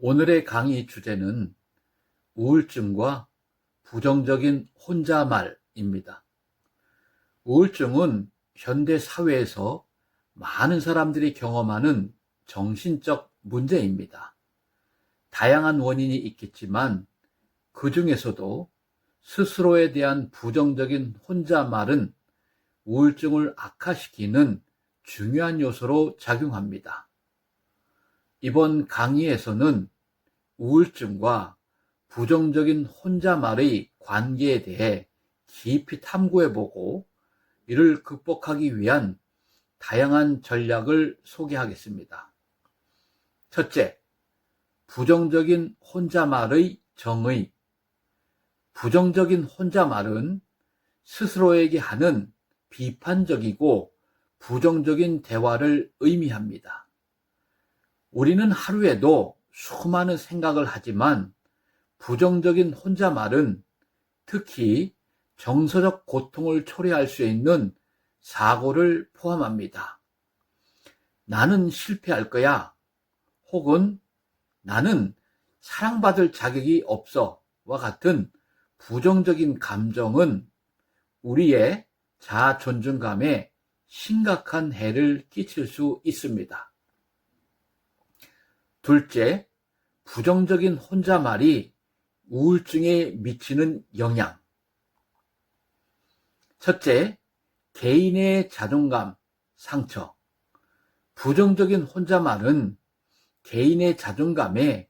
오늘의 강의 주제는 우울증과 부정적인 혼자말입니다. 우울증은 현대 사회에서 많은 사람들이 경험하는 정신적 문제입니다. 다양한 원인이 있겠지만 그 중에서도 스스로에 대한 부정적인 혼자말은 우울증을 악화시키는 중요한 요소로 작용합니다. 이번 강의에서는 우울증과 부정적인 혼자말의 관계에 대해 깊이 탐구해보고 이를 극복하기 위한 다양한 전략을 소개하겠습니다. 첫째, 부정적인 혼자말의 정의. 부정적인 혼자말은 스스로에게 하는 비판적이고 부정적인 대화를 의미합니다. 우리는 하루에도 수많은 생각을 하지만 부정적인 혼자말은 특히 정서적 고통을 초래할 수 있는 사고를 포함합니다. 나는 실패할 거야. 혹은 나는 사랑받을 자격이 없어와 같은 부정적인 감정은 우리의 자아 존중감에 심각한 해를 끼칠 수 있습니다. 둘째, 부정적인 혼자말이 우울증에 미치는 영향. 첫째, 개인의 자존감 상처. 부정적인 혼자말은 개인의 자존감에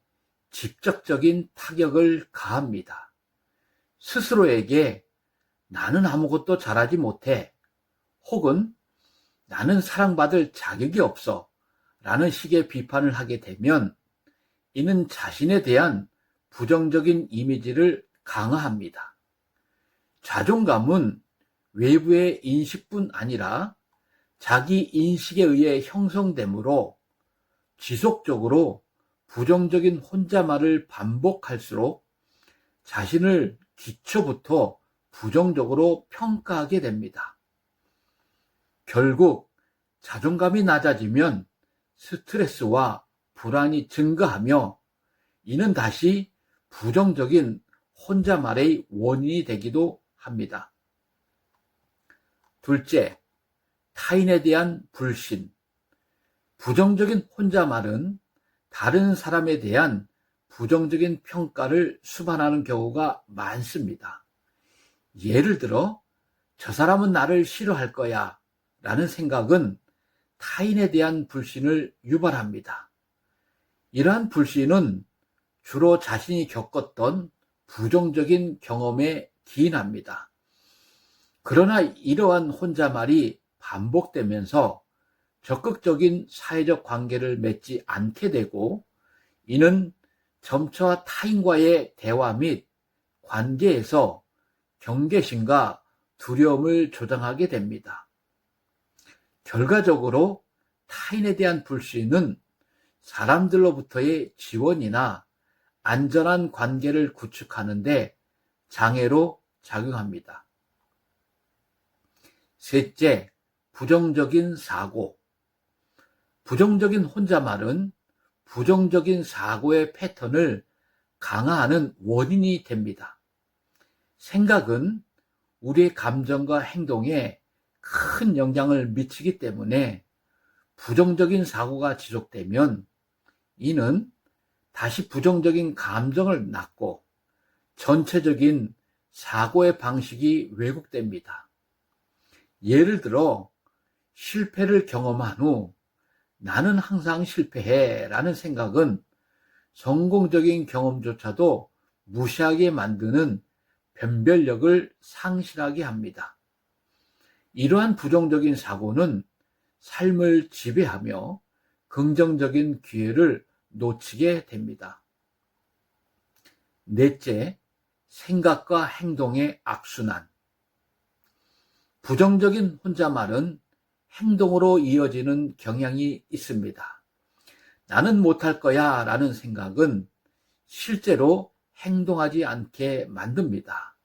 직접적인 타격을 가합니다. 스스로에게 나는 아무것도 잘하지 못해, 혹은 나는 사랑받을 자격이 없어 라는 식의 비판을 하게 되면 이는 자신에 대한 부정적인 이미지를 강화합니다. 자존감은 외부의 인식뿐 아니라 자기 인식에 의해 형성되므로 지속적으로 부정적인 혼자말을 반복할수록 자신을 기초부터 부정적으로 평가하게 됩니다. 결국 자존감이 낮아지면 스트레스와 불안이 증가하며 이는 다시 부정적인 혼자말의 원인이 되기도 합니다. 둘째, 타인에 대한 불신. 부정적인 혼자말은 다른 사람에 대한 부정적인 평가를 수반하는 경우가 많습니다. 예를 들어, 저 사람은 나를 싫어할 거야 라는 생각은 타인에 대한 불신을 유발합니다. 이러한 불신은 주로 자신이 겪었던 부정적인 경험에 기인합니다. 그러나 이러한 혼자말이 반복되면서 적극적인 사회적 관계를 맺지 않게 되고 이는 점차 타인과의 대화 및 관계에서 경계심과 두려움을 조장하게 됩니다. 결과적으로 타인에 대한 불신은 사람들로부터의 지원이나 안전한 관계를 구축하는 데 장애로 작용합니다. 셋째, 부정적인 사고. 부정적인 혼자말은 부정적인 사고의 패턴을 강화하는 원인이 됩니다. 생각은 우리의 감정과 행동에 큰 영향을 미치기 때문에 부정적인 사고가 지속되면 이는 다시 부정적인 감정을 낳고 전체적인 사고의 방식이 왜곡됩니다. 예를 들어 실패를 경험한 후 나는 항상 실패해 라는 생각은 성공적인 경험조차도 무시하게 만드는 변별력을 상실하게 합니다. 이러한 부정적인 사고는 삶을 지배하며 긍정적인 기회를 놓치게 됩니다. 넷째, 생각과 행동의 악순환. 부정적인 혼자말은 행동으로 이어지는 경향이 있습니다. 나는 못할 거야 라는 생각은 실제로 행동하지 않게 만듭니다.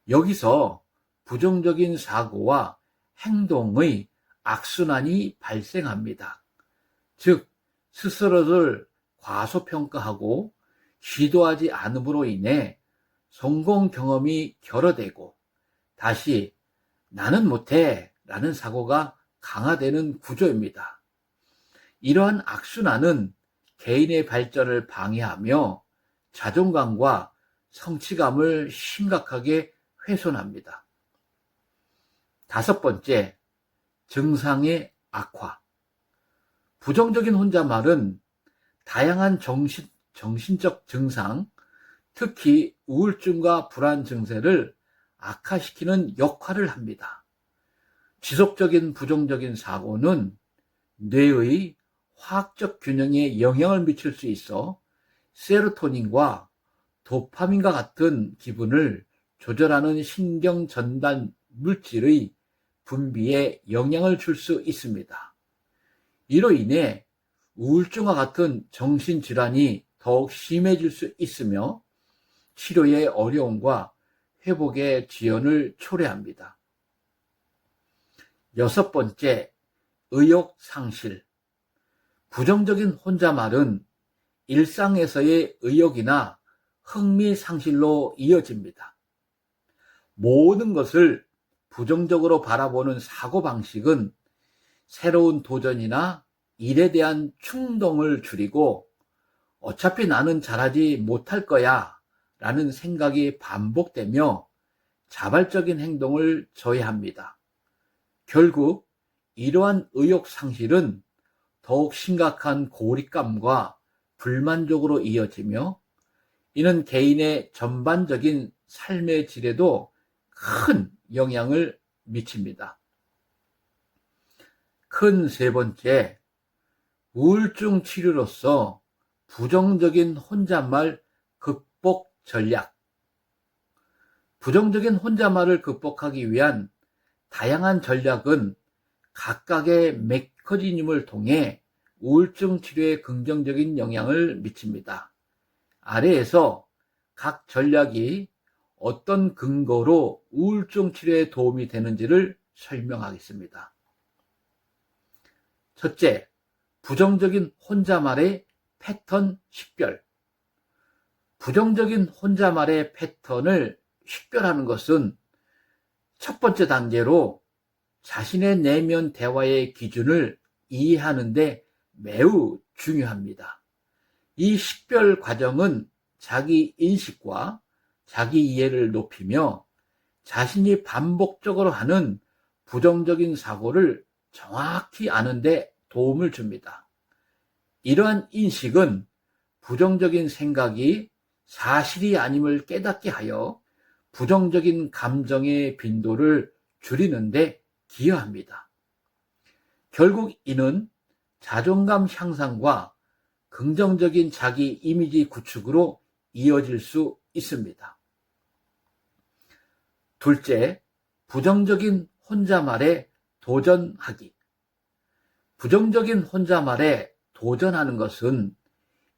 여기서 부정적인 사고와 행동의 악순환이 발생합니다. 즉 스스로를 과소평가하고 시도하지 않음으로 인해 성공 경험이 결여되고 다시 나는 못해 라는 사고가 강화되는 구조입니다. 이러한 악순환은 개인의 발전을 방해하며 자존감과 성취감을 심각하게 훼손합니다. 다섯 번째, 증상의 악화. 부정적인 혼잣말은 다양한 정신적 증상, 특히 우울증과 불안 증세를 악화시키는 역할을 합니다. 지속적인 부정적인 사고는 뇌의 화학적 균형에 영향을 미칠 수 있어 세로토닌과 도파민과 같은 기분을 조절하는 신경 전달 물질의 분비에 영향을 줄 수 있습니다. 이로 인해 우울증과 같은 정신질환이 더욱 심해질 수 있으며 치료의 어려움과 회복의 지연을 초래합니다. 여섯 번째, 의욕 상실. 부정적인 혼잣말은 일상에서의 의욕이나 흥미 상실로 이어집니다. 모든 것을 부정적으로 바라보는 사고방식은 새로운 도전이나 일에 대한 충동을 줄이고 어차피 나는 잘하지 못할 거야 라는 생각이 반복되며 자발적인 행동을 저해합니다. 결국 이러한 의욕 상실은 더욱 심각한 고립감과 불만족으로 이어지며 이는 개인의 전반적인 삶의 질에도 큰 영향을 미칩니다. 큰 세 번째, 우울증 치료로서 부정적인 혼잣말 극복 전략. 부정적인 혼잣말을 극복하기 위한 다양한 전략은 각각의 메커니즘을 통해 우울증 치료에 긍정적인 영향을 미칩니다. 아래에서 각 전략이 어떤 근거로 우울증 치료에 도움이 되는지를 설명하겠습니다. 첫째, 부정적인 혼잣말의 패턴 식별. 부정적인 혼잣말의 패턴을 식별하는 것은 첫 번째 단계로 자신의 내면 대화의 기준을 이해하는 데 매우 중요합니다. 이 식별 과정은 자기 인식과 자기 이해를 높이며 자신이 반복적으로 하는 부정적인 사고를 정확히 아는 데 도움을 줍니다. 이러한 인식은 부정적인 생각이 사실이 아님을 깨닫게 하여 부정적인 감정의 빈도를 줄이는데 기여합니다. 결국 이는 자존감 향상과 긍정적인 자기 이미지 구축으로 이어질 수 있습니다. 둘째, 부정적인 혼잣말에 도전하기. 부정적인 혼잣말에 도전하는 것은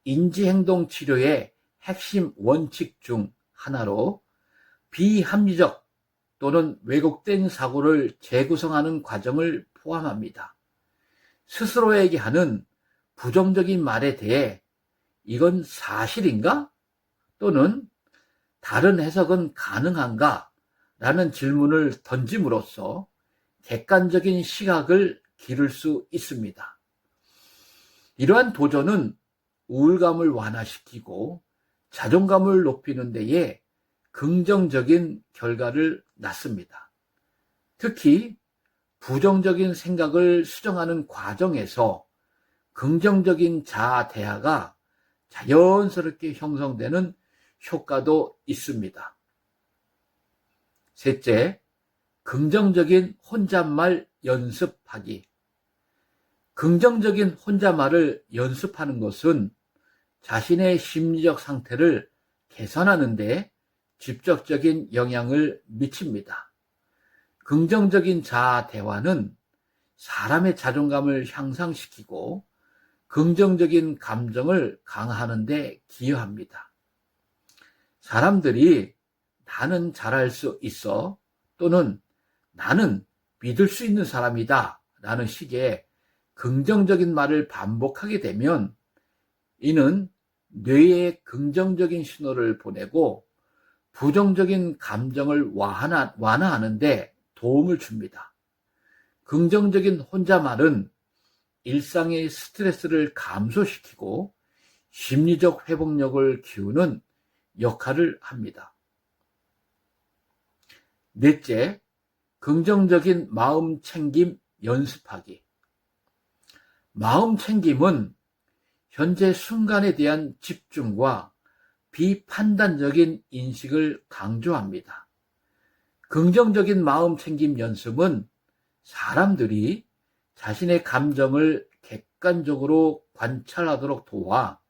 인지행동 치료의 핵심 원칙 중 하나로 비합리적 또는 왜곡된 사고를 재구성하는 과정을 포함합니다. 스스로에게 하는 부정적인 말에 대해 이건 사실인가? 또는 다른 해석은 가능한가? 라는 질문을 던짐으로써 객관적인 시각을 기를 수 있습니다. 이러한 도전은 우울감을 완화시키고 자존감을 높이는 데에 긍정적인 결과를 낳습니다. 특히 부정적인 생각을 수정하는 과정에서 긍정적인 자아 대화가 자연스럽게 형성되는 효과도 있습니다. 셋째, 긍정적인 혼잣말 연습하기. 긍정적인 혼잣말을 연습하는 것은 자신의 심리적 상태를 개선하는 데 직접적인 영향을 미칩니다. 긍정적인 자아 대화는 사람의 자존감을 향상시키고 긍정적인 감정을 강화하는 데 기여합니다. 사람들이 나는 잘할 수 있어 또는 나는 믿을 수 있는 사람이다 라는 식의 긍정적인 말을 반복하게 되면 이는 뇌에 긍정적인 신호를 보내고 부정적인 감정을 완화하는 데 도움을 줍니다. 긍정적인 혼잣말은 일상의 스트레스를 감소시키고 심리적 회복력을 키우는 역할을 합니다. 넷째, 긍정적인 마음 챙김 연습하기. 마음 챙김은 현재 순간에 대한 집중과 비판단적인 인식을 강조합니다. 긍정적인 마음 챙김 연습은 사람들이 자신의 감정을 객관적으로 관찰하도록 도와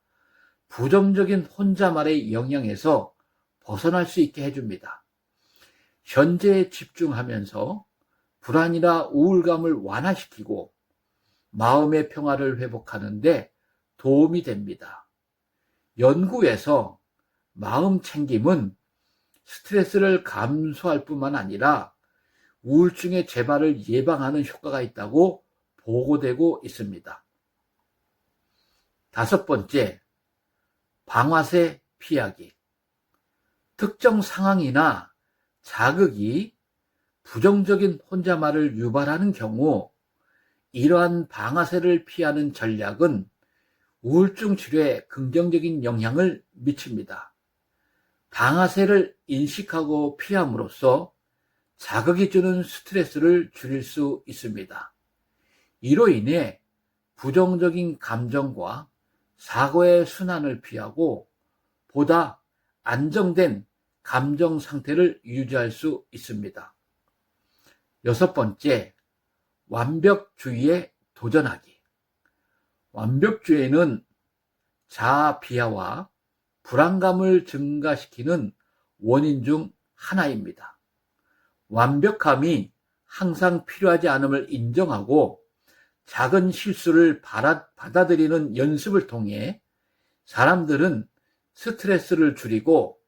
부정적인 혼잣말의 영향에서 벗어날 수 있게 해줍니다. 현재에 집중하면서 불안이나 우울감을 완화시키고 마음의 평화를 회복하는 데 도움이 됩니다. 연구에서 마음 챙김은 스트레스를 감소할 뿐만 아니라 우울증의 재발을 예방하는 효과가 있다고 보고되고 있습니다. 다섯 번째, 방아쇠 피하기. 특정 상황이나 자극이 부정적인 혼잣말을 유발하는 경우 이러한 방아쇠를 피하는 전략은 우울증 치료에 긍정적인 영향을 미칩니다. 방아쇠를 인식하고 피함으로써 자극이 주는 스트레스를 줄일 수 있습니다. 이로 인해 부정적인 감정과 사고의 순환을 피하고 보다 안정된 감정 상태를 유지할 수 있습니다. 여섯 번째, 완벽주의에 도전하기. 완벽주의는 자아 비하와 불안감을 증가시키는 원인 중 하나입니다. 완벽함이 항상 필요하지 않음을 인정하고 작은 실수를 받아들이는 연습을 통해 사람들은 스트레스를 줄이고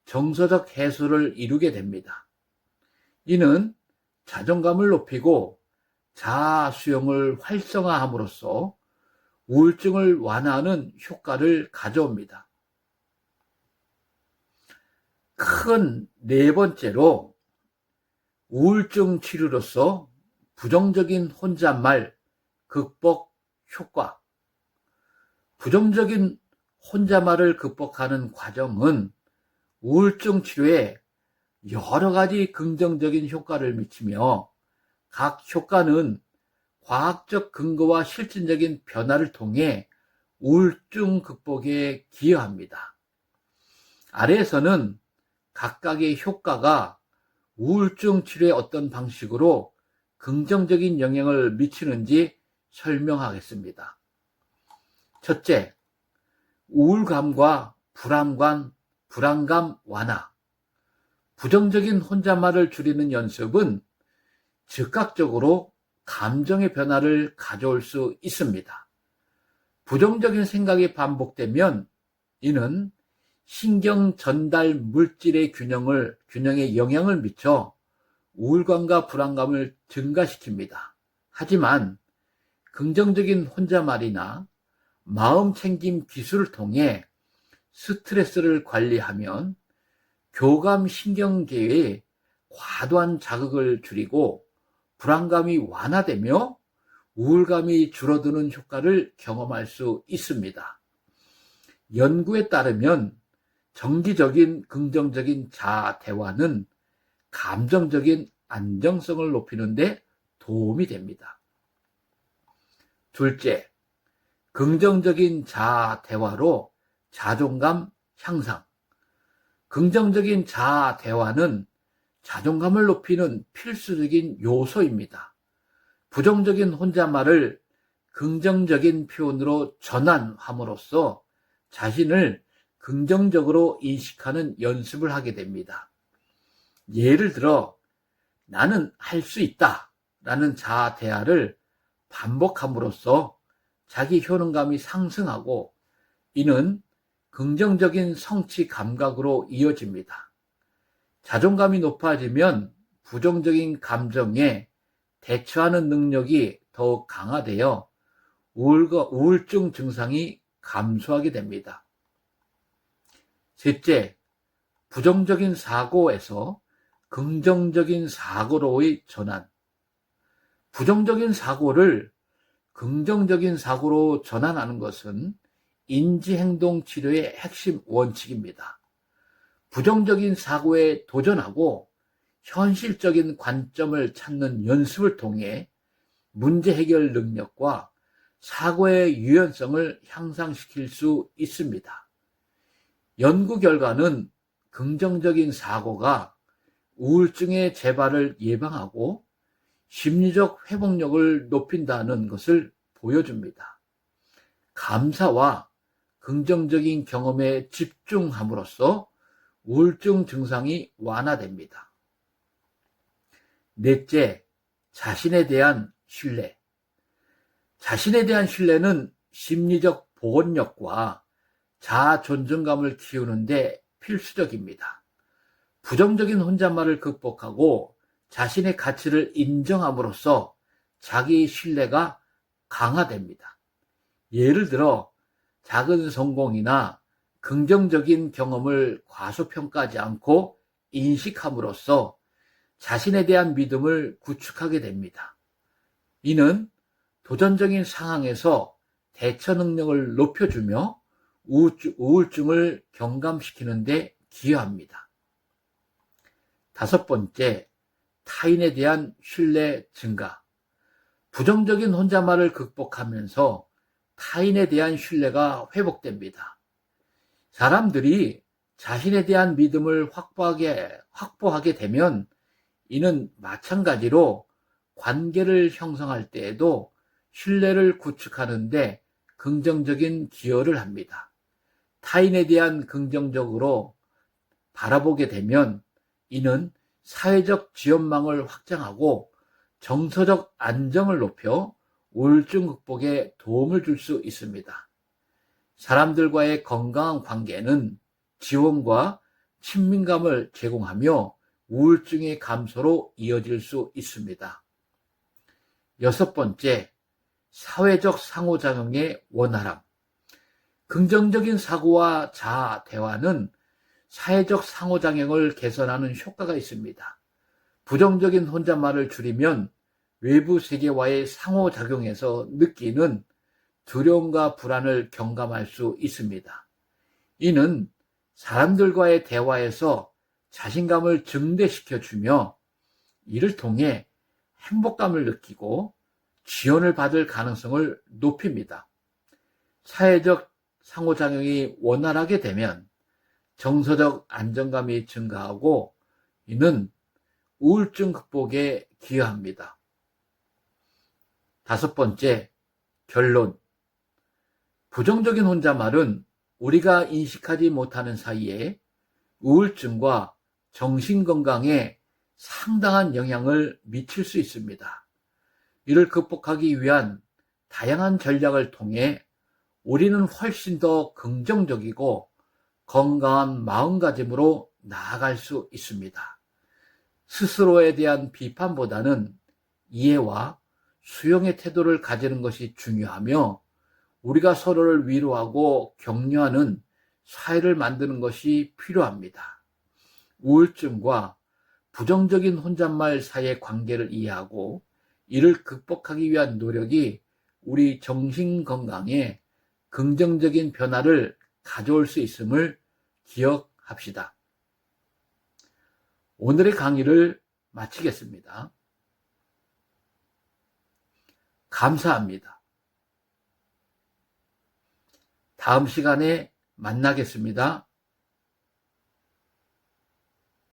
정서적 해소를 이루게 됩니다. 이는 자존감을 높이고 자아 수용을 활성화함으로써 우울증을 완화하는 효과를 가져옵니다. 큰 네 번째로 우울증 치료로서 부정적인 혼잣말 극복 효과. 부정적인 혼잣말을 극복하는 과정은 우울증 치료에 여러 가지 긍정적인 효과를 미치며 각 효과는 과학적 근거와 실질적인 변화를 통해 우울증 극복에 기여합니다. 아래에서는 각각의 효과가 우울증 치료의 어떤 방식으로 긍정적인 영향을 미치는지 설명하겠습니다. 첫째, 우울감과 불안감 완화. 부정적인 혼잣말을 줄이는 연습은 즉각적으로 감정의 변화를 가져올 수 있습니다. 부정적인 생각이 반복되면 이는 신경 전달 물질의 균형에 영향을 미쳐 우울감과 불안감을 증가시킵니다. 하지만 긍정적인 혼잣말이나 마음 챙김 기술을 통해 스트레스를 관리하면 교감 신경계의 과도한 자극을 줄이고 불안감이 완화되며 우울감이 줄어드는 효과를 경험할 수 있습니다. 연구에 따르면 정기적인 긍정적인 자아 대화는 감정적인 안정성을 높이는 데 도움이 됩니다. 둘째, 긍정적인 자아 대화로 자존감 향상. 긍정적인 자아 대화는 자존감을 높이는 필수적인 요소입니다. 부정적인 혼잣말을 긍정적인 표현으로 전환함으로써 자신을 긍정적으로 인식하는 연습을 하게 됩니다. 예를 들어, 나는 할 수 있다 라는 자아 대화를 반복함으로써 자기 효능감이 상승하고 이는 긍정적인 성취 감각으로 이어집니다. 자존감이 높아지면 부정적인 감정에 대처하는 능력이 더욱 강화되어 우울증 증상이 감소하게 됩니다. 셋째, 부정적인 사고에서 긍정적인 사고로의 전환. 부정적인 사고를 긍정적인 사고로 전환하는 것은 인지행동 치료의 핵심 원칙입니다. 부정적인 사고에 도전하고 현실적인 관점을 찾는 연습을 통해 문제 해결 능력과 사고의 유연성을 향상시킬 수 있습니다. 연구 결과는 긍정적인 사고가 우울증의 재발을 예방하고 심리적 회복력을 높인다는 것을 보여줍니다. 감사와 긍정적인 경험에 집중함으로써 우울증 증상이 완화됩니다. 넷째, 자신에 대한 신뢰. 자신에 대한 신뢰는 심리적 보건력과 자아 존중감을 키우는데 필수적입니다. 부정적인 혼잣말을 극복하고 자신의 가치를 인정함으로써 자기 신뢰가 강화됩니다. 예를 들어 작은 성공이나 긍정적인 경험을 과소평가하지 않고 인식함으로써 자신에 대한 믿음을 구축하게 됩니다. 이는 도전적인 상황에서 대처 능력을 높여주며 우울증을 경감시키는 데 기여합니다. 다섯 번째, 타인에 대한 신뢰 증가. 부정적인 혼잣말을 극복하면서 타인에 대한 신뢰가 회복됩니다. 사람들이 자신에 대한 믿음을 확보하게 되면 이는 마찬가지로 관계를 형성할 때에도 신뢰를 구축하는 데 긍정적인 기여를 합니다. 타인에 대한 긍정적으로 바라보게 되면 이는 사회적 지원망을 확장하고 정서적 안정을 높여 우울증 극복에 도움을 줄 수 있습니다. 사람들과의 건강한 관계는 지원과 친밀감을 제공하며 우울증의 감소로 이어질 수 있습니다. 여섯 번째, 사회적 상호작용의 원활함. 긍정적인 사고와 자아 대화는 사회적 상호작용을 개선하는 효과가 있습니다. 부정적인 혼잣말을 줄이면 외부 세계와의 상호작용에서 느끼는 두려움과 불안을 경감할 수 있습니다. 이는 사람들과의 대화에서 자신감을 증대시켜주며 이를 통해 행복감을 느끼고 지원을 받을 가능성을 높입니다. 사회적 상호작용이 원활하게 되면 정서적 안정감이 증가하고 이는 우울증 극복에 기여합니다. 다섯 번째, 결론. 부정적인 혼잣말은 우리가 인식하지 못하는 사이에 우울증과 정신건강에 상당한 영향을 미칠 수 있습니다. 이를 극복하기 위한 다양한 전략을 통해 우리는 훨씬 더 긍정적이고 건강한 마음가짐으로 나아갈 수 있습니다. 스스로에 대한 비판보다는 이해와 수용의 태도를 가지는 것이 중요하며 우리가 서로를 위로하고 격려하는 사회를 만드는 것이 필요합니다. 우울증과 부정적인 혼잣말 사이의 관계를 이해하고 이를 극복하기 위한 노력이 우리 정신 건강에 긍정적인 변화를 가져올 수 있음을 기억합시다. 오늘의 강의를 마치겠습니다. 감사합니다. 다음 시간에 만나겠습니다.